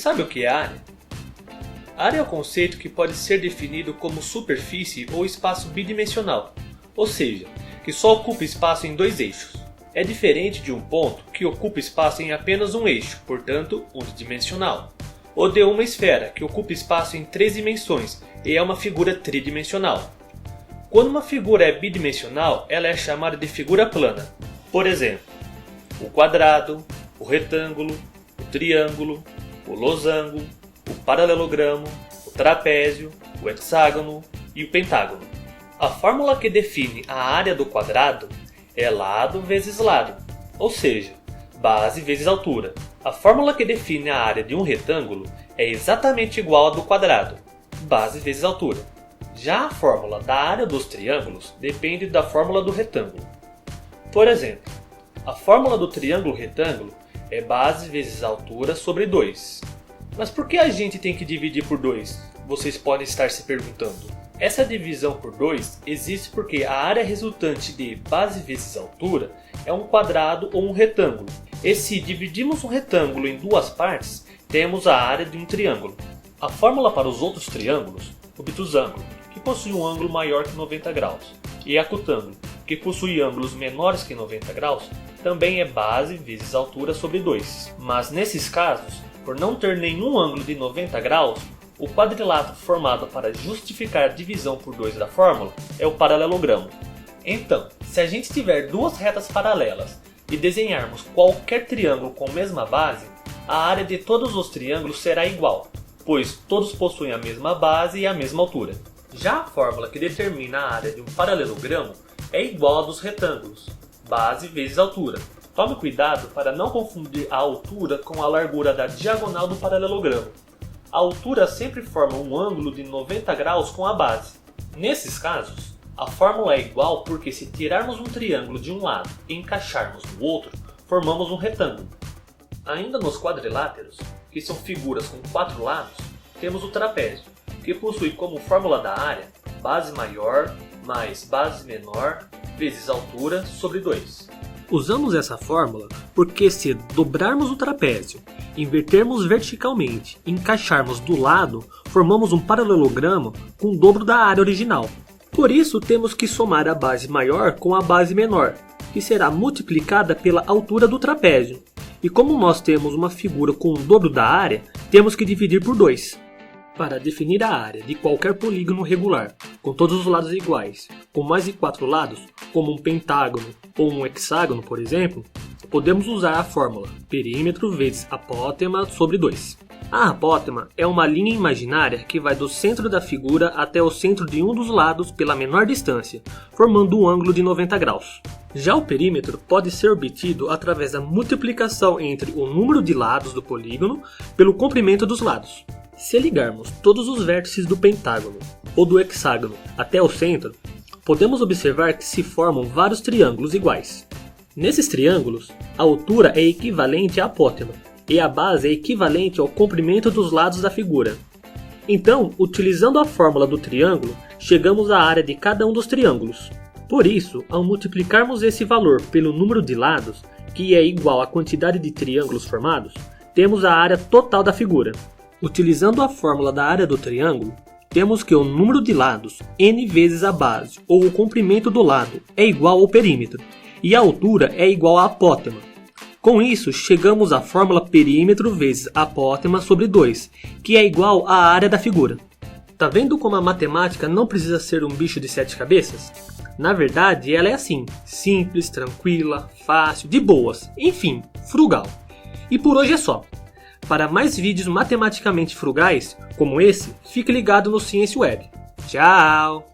sabe o que é área? Área é o conceito que pode ser definido como superfície ou espaço bidimensional, ou seja, que só ocupa espaço em dois eixos. É diferente de um ponto que ocupa espaço em apenas um eixo, portanto unidimensional, ou de uma esfera que ocupa espaço em três dimensões e é uma figura tridimensional. Quando uma figura é bidimensional, ela é chamada de figura plana. Por exemplo, o quadrado, o retângulo, o triângulo, o losango, o paralelogramo, o trapézio, o hexágono e o pentágono. A fórmula que define a área do quadrado é lado vezes lado, ou seja, base vezes altura. A fórmula que define a área de um retângulo é exatamente igual à do quadrado, base vezes altura. Já a fórmula da área dos triângulos depende da fórmula do retângulo. Por exemplo, a fórmula do triângulo retângulo é base vezes altura sobre 2. Mas por que a gente tem que dividir por 2? Vocês podem estar se perguntando. Essa divisão por 2 existe porque a área resultante de base vezes altura é um quadrado ou um retângulo. E se dividirmos um retângulo em duas partes, temos a área de um triângulo. A fórmula para os outros triângulos, obtusângulo, que possui um ângulo maior que 90 graus, e acutângulo, que possui ângulos menores que 90 graus, também é base vezes altura sobre 2. Mas nesses casos, por não ter nenhum ângulo de 90 graus, o quadrilátero formado para justificar a divisão por 2 da fórmula é o paralelogramo. Então, se a gente tiver duas retas paralelas e desenharmos qualquer triângulo com a mesma base, a área de todos os triângulos será igual, pois todos possuem a mesma base e a mesma altura. Já a fórmula que determina a área de um paralelogramo é igual à dos retângulos, base vezes altura. Tome cuidado para não confundir a altura com a largura da diagonal do paralelogramo. A altura sempre forma um ângulo de 90 graus com a base. Nesses casos, a fórmula é igual porque se tirarmos um triângulo de um lado e encaixarmos no outro, formamos um retângulo. Ainda nos quadriláteros, que são figuras com 4 lados, temos o trapézio, que possui como fórmula da área base maior mais base menor vezes altura sobre 2. Usamos essa fórmula porque se dobrarmos o trapézio, invertermos verticalmente e encaixarmos do lado, formamos um paralelogramo com o dobro da área original. Por isso temos que somar a base maior com a base menor, que será multiplicada pela altura do trapézio. E como nós temos uma figura com o dobro da área, temos que dividir por 2. Para definir a área de qualquer polígono regular, com todos os lados iguais, com mais de 4 lados, como um pentágono ou um hexágono, por exemplo, podemos usar a fórmula perímetro vezes apótema sobre 2. A apótema é uma linha imaginária que vai do centro da figura até o centro de um dos lados pela menor distância, formando um ângulo de 90 graus. Já o perímetro pode ser obtido através da multiplicação entre o número de lados do polígono pelo comprimento dos lados. Se ligarmos todos os vértices do pentágono ou do hexágono até o centro, podemos observar que se formam vários triângulos iguais. Nesses triângulos, a altura é equivalente à apótema e a base é equivalente ao comprimento dos lados da figura. Então, utilizando a fórmula do triângulo, chegamos à área de cada um dos triângulos. Por isso, ao multiplicarmos esse valor pelo número de lados, que é igual à quantidade de triângulos formados, temos a área total da figura. Utilizando a fórmula da área do triângulo, temos que o número de lados, n vezes a base, ou o comprimento do lado, é igual ao perímetro, e a altura é igual à apótema. Com isso, chegamos à fórmula perímetro vezes apótema sobre 2, que é igual à área da figura. Tá vendo como a matemática não precisa ser um bicho de 7 cabeças? Na verdade, ela é assim, simples, tranquila, fácil, de boas, enfim, frugal. E por hoje é só. Para mais vídeos matematicamente frugais, como esse, fique ligado no Ciência Web. Tchau!